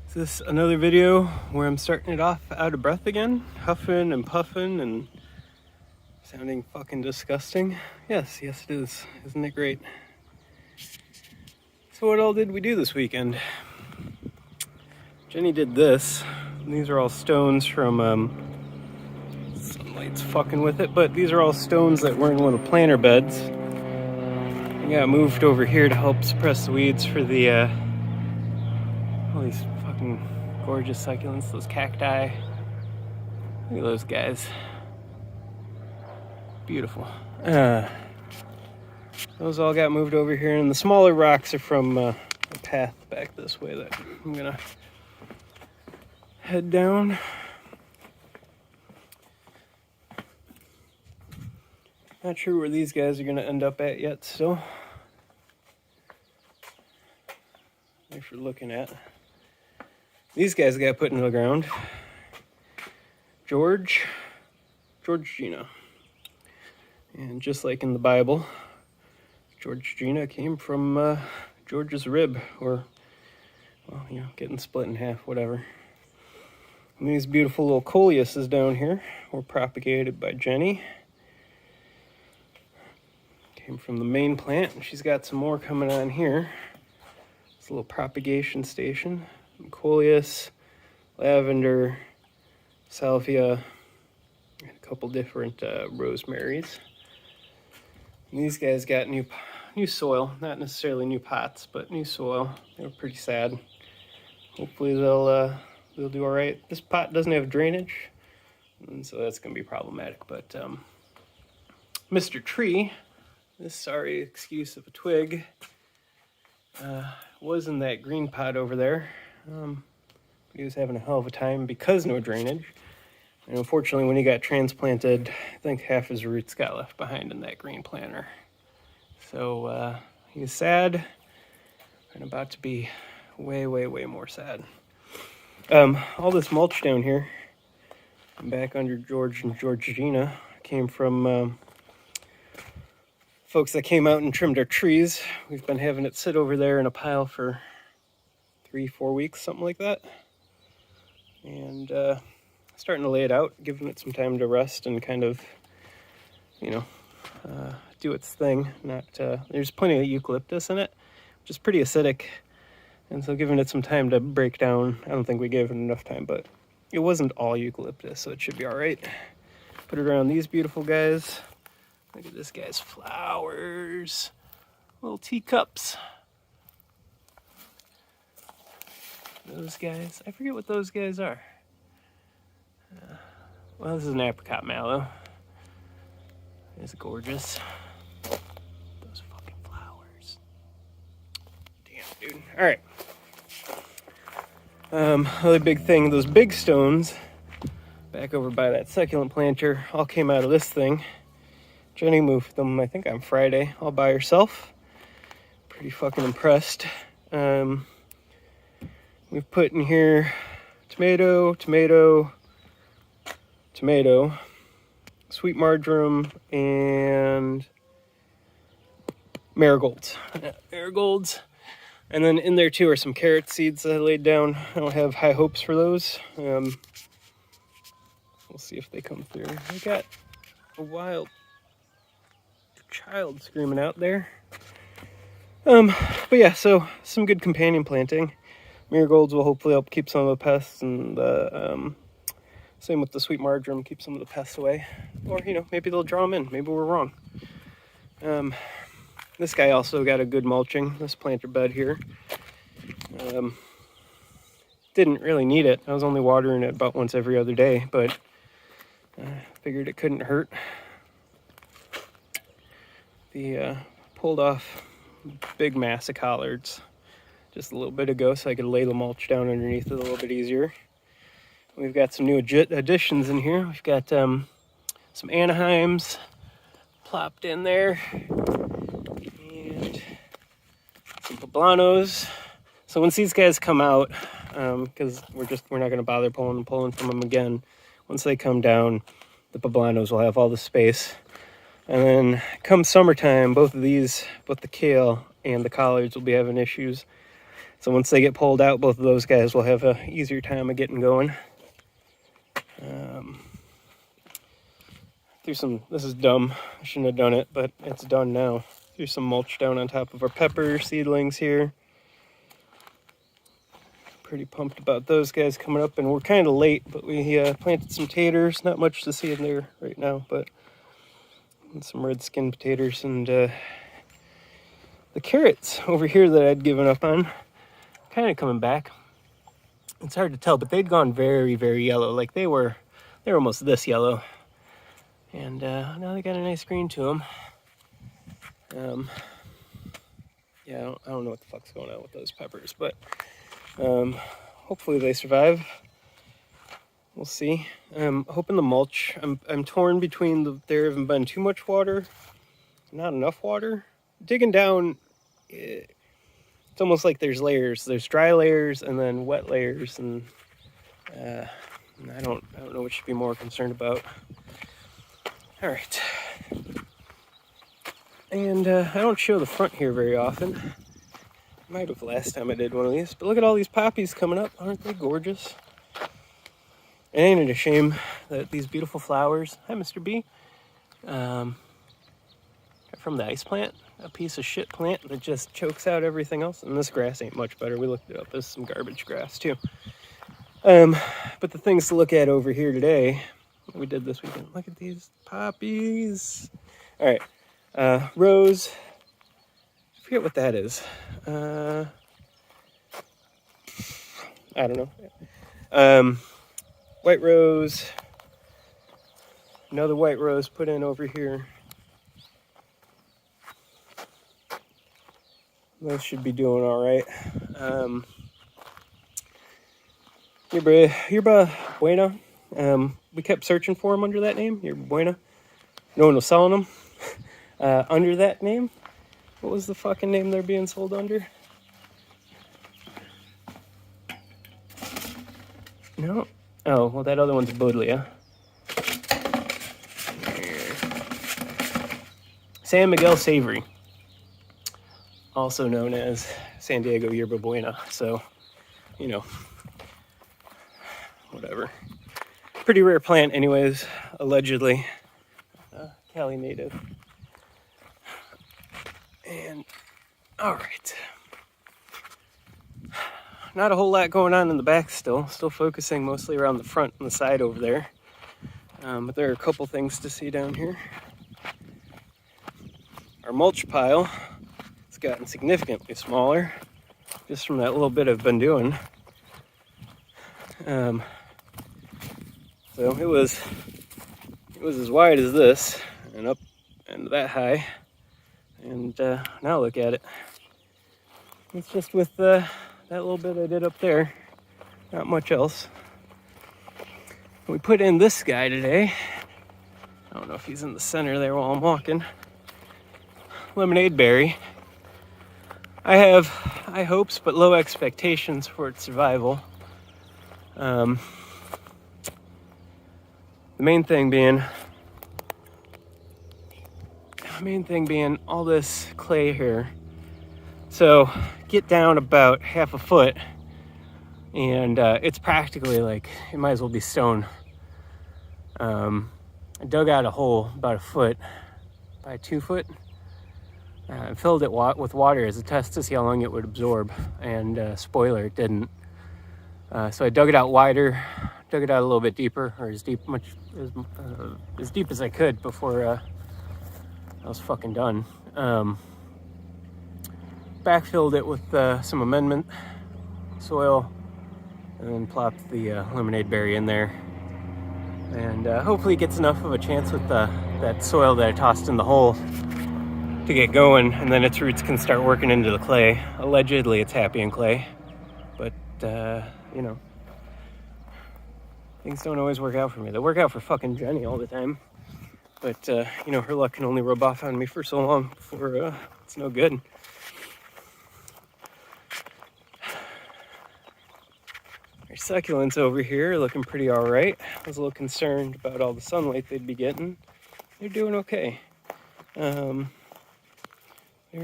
Is this another video where I'm starting it off out of breath again? Huffing and puffing and sounding fucking disgusting? Yes it is. Isn't it great? So what all did we do this weekend? Jenny did this. These are all stones from, sunlight's fucking with it, but these are all stones that were in one of the planter beds. I got moved over here to help suppress the weeds for the, all these fucking gorgeous succulents, those cacti. Look at those guys. Beautiful. Those all got moved over here, and the smaller rocks are from a path back this way that I'm gonna head down. Not sure where these guys are gonna end up at yet still. Thanks for looking at. These guys got put into the ground. Georgina. And just like in the Bible, Georgina came from George's rib, or, well, you know, getting split in half, whatever. And these beautiful little coleuses down here were propagated by Jenny. Came from the main plant, and she's got some more coming on here. It's a little propagation station. Coleus, lavender, salvia, and a couple different rosemaries. And these guys got new soil, not necessarily new pots, but new soil. They were pretty sad. Hopefully they'll do all right. This pot doesn't have drainage, and so that's going to be problematic. But Mr. Tree, this sorry excuse of a twig, was in that green pot over there. He was having a hell of a time because no drainage. And unfortunately, when he got transplanted, I think half his roots got left behind in that green planter. So he's sad and about to be way, way, way more sad. All this mulch down here, back under George and Georgina, came from folks that came out and trimmed our trees. We've been having it sit over there in a pile for 3-4 weeks, something like that. And starting to lay it out, giving it some time to rest and kind of, you know, do its thing. There's plenty of eucalyptus in it, which is pretty acidic, and so giving it some time to break down. I don't think we gave it enough time, but it wasn't all eucalyptus, so it should be all right. Put it around these beautiful guys. Look at this guy's flowers, little teacups. Those guys, I forget what those guys are. Well, this is an apricot mallow. It's gorgeous. Those fucking flowers. Damn, dude. All right. Other big thing, those big stones back over by that succulent planter all came out of this thing. Jenny moved them, I think, on Friday, all by herself. Pretty fucking impressed. We've put in here tomato, sweet marjoram, and marigolds. Yeah, marigolds. And then in there too are some carrot seeds that I laid down. I don't have high hopes for those. We'll see if they come through. I got a wild child screaming out there. But yeah, so some good companion planting. Marigolds will hopefully help keep some of the pests, and same with the sweet marjoram, keep some of the pests away. Or, you know, maybe they'll draw them in. Maybe we're wrong. This guy also got a good mulching, this planter bed here. Didn't really need it. I was only watering it about once every other day, but figured it couldn't hurt. Pulled off big mass of collards just a little bit ago, so I could lay the mulch down underneath it a little bit easier. We've got some new additions in here. We've got some Anaheims plopped in there, and some poblanos. So once these guys come out, because we're not going to bother pulling from them again. Once they come down, the poblanos will have all the space. And then come summertime, both the kale and the collards will be having issues. So once they get pulled out, both of those guys will have a easier time of getting going. This is dumb. I shouldn't have done it, but it's done now. There's some mulch down on top of our pepper seedlings here. Pretty pumped about those guys coming up, and we're kind of late, but we planted some taters. Not much to see in there right now, but some red skin potatoes, and the carrots over here that I'd given up on kind of coming back. It's hard to tell, but they'd gone very, very yellow. Like they were almost this yellow, and now they got a nice green to them. Yeah, I don't know what the fuck's going on with those peppers, but hopefully they survive. We'll see. Hoping the mulch. I'm torn between there haven't been too much water, not enough water. Digging down, it's almost like there's layers. There's dry layers and then wet layers, and I don't know what you should be more concerned about. All right. And I don't show the front here very often. Might have last time I did one of these, but look at all these poppies coming up. Aren't they gorgeous? Ain't it a shame that these beautiful flowers, hi Mr. B, from the ice plant, a piece of shit plant that just chokes out everything else. And this grass ain't much better. We looked it up. There's some garbage grass too. But the things to look at over here today, we did this weekend. Look at these poppies. All right, rose. I forget what that is. I don't know. White rose. Another white rose put in over here. Those should be doing all right. Yerba Buena. We kept searching for them under that name, Yerba Buena. No one was selling them under that name. What was the fucking name they're being sold under? No. Oh, well, that other one's Buddleia. San Miguel Savory, also known as San Diego Yerba Buena. So, you know, whatever. Pretty rare plant anyways, allegedly. Cali native. And, all right. Not a whole lot going on in the back still focusing mostly around the front and the side over there. But there are a couple things to see down here. Our mulch pile has gotten significantly smaller just from that little bit I've been doing. So it was as wide as this and up and that high. And now look at it. It's just with that little bit I did up there, not much else. We put in this guy today. I don't know if he's in the center there while I'm walking. Lemonade berry. I have high hopes but low expectations for its survival. The main thing being all this clay here. So get down about half a foot and it's practically like it might as well be stone. I dug out a hole about a foot by 2 foot and filled it with water as a test to see how long it would absorb, and spoiler, it didn't. So I dug it out wider, dug it out a little bit deeper, or as deep as I could before I was fucking done. Backfilled it with some amendment soil, and then plopped the lemonade berry in there. And hopefully it gets enough of a chance with that soil that I tossed in the hole to get going, and then its roots can start working into the clay. Allegedly it's happy in clay, but you know, things don't always work out for me. They work out for fucking Jenny all the time, but you know, her luck can only rub off on me for so long before it's no good. Our succulents over here are looking pretty all right. I was a little concerned about all the sunlight they'd be getting. They're doing okay. They're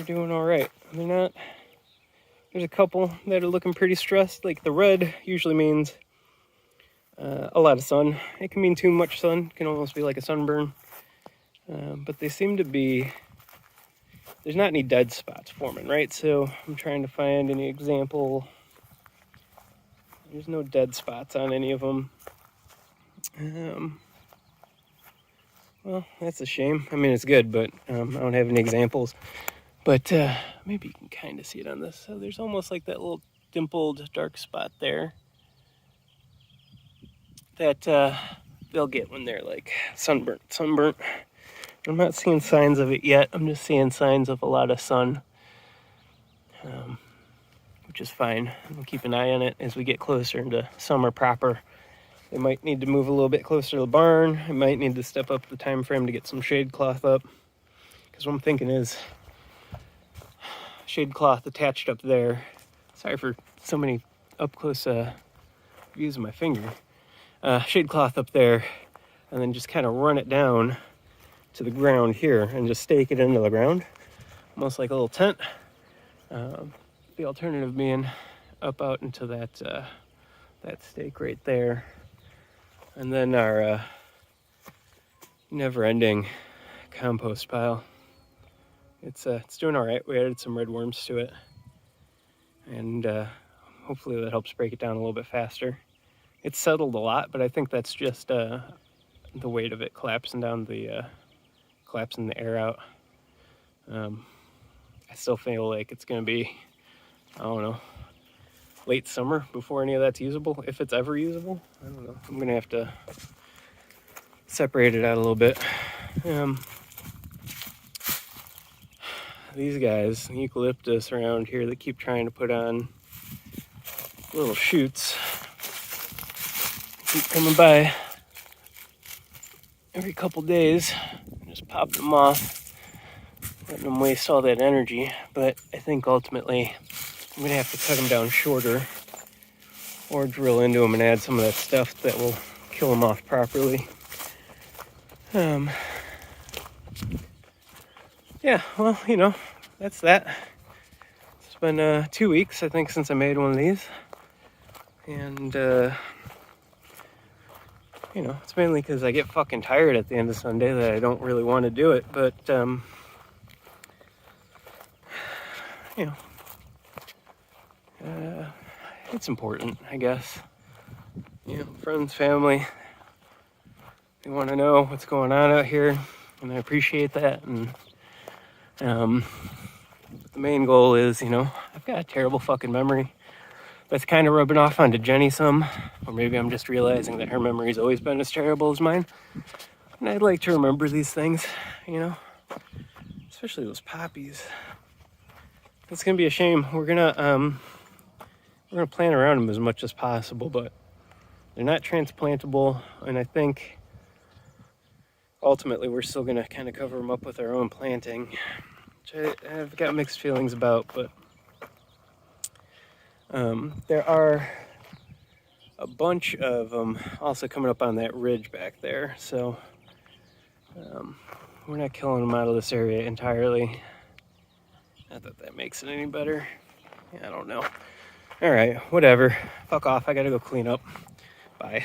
doing all right. They're There's a couple that are looking pretty stressed. Like the red usually means a lot of sun. It can mean too much sun. It can almost be like a sunburn. But they seem to be, there's not any dead spots forming, right? So I'm trying to find any example. There's no dead spots on any of them. Well, that's a shame. I mean, it's good, but I don't have any examples. But maybe you can kind of see it on this. So there's almost like that little dimpled dark spot there that they'll get when they're like sunburnt. I'm not seeing signs of it yet. I'm just seeing signs of a lot of sun, which is fine. We'll keep an eye on it as we get closer into summer proper. They might need to move a little bit closer to the barn. I might need to step up the time frame to get some shade cloth up. Because what I'm thinking is shade cloth attached up there. Sorry for so many up close views of my finger. Shade cloth up there, and then just kind of run it down to the ground here and just stake it into the ground, almost like a little tent. The alternative being up out into that stake right there, and then our never-ending compost pile. It's doing all right. We added some red worms to it, and hopefully that helps break it down a little bit faster. It's settled a lot, but I think that's just the weight of it collapsing the air out. I still feel like it's going to be, I don't know, late summer before any of that's usable, if it's ever usable. I don't know. I'm going to have to separate it out a little bit. These guys, the eucalyptus around here, that keep trying to put on little shoots, keep coming by every couple days, just popping them off, letting them waste all that energy. But I think ultimately I'm going to have to cut them down shorter or drill into them and add some of that stuff that will kill them off properly. Yeah, well, you know, that's that. It's been 2 weeks, I think, since I made one of these. And, you know, it's mainly because I get fucking tired at the end of Sunday that I don't really want to do it. But, you know, it's important, I guess. You know, friends, family, they want to know what's going on out here, and I appreciate that. And the main goal is, you know, I've got a terrible fucking memory. That's kind of rubbing off onto Jenny some, or maybe I'm just realizing that her memory's always been as terrible as mine. And I'd like to remember these things, you know, especially those poppies. It's gonna be a shame. We're gonna plant around them as much as possible, but they're not transplantable, and I think ultimately we're still gonna kind of cover them up with our own planting, which I've got mixed feelings about. But there are a bunch of them also coming up on that ridge back there, so we're not killing them out of this area entirely. Not that that makes it any better. Yeah, I don't know. All right, whatever. Fuck off. I gotta go clean up. Bye.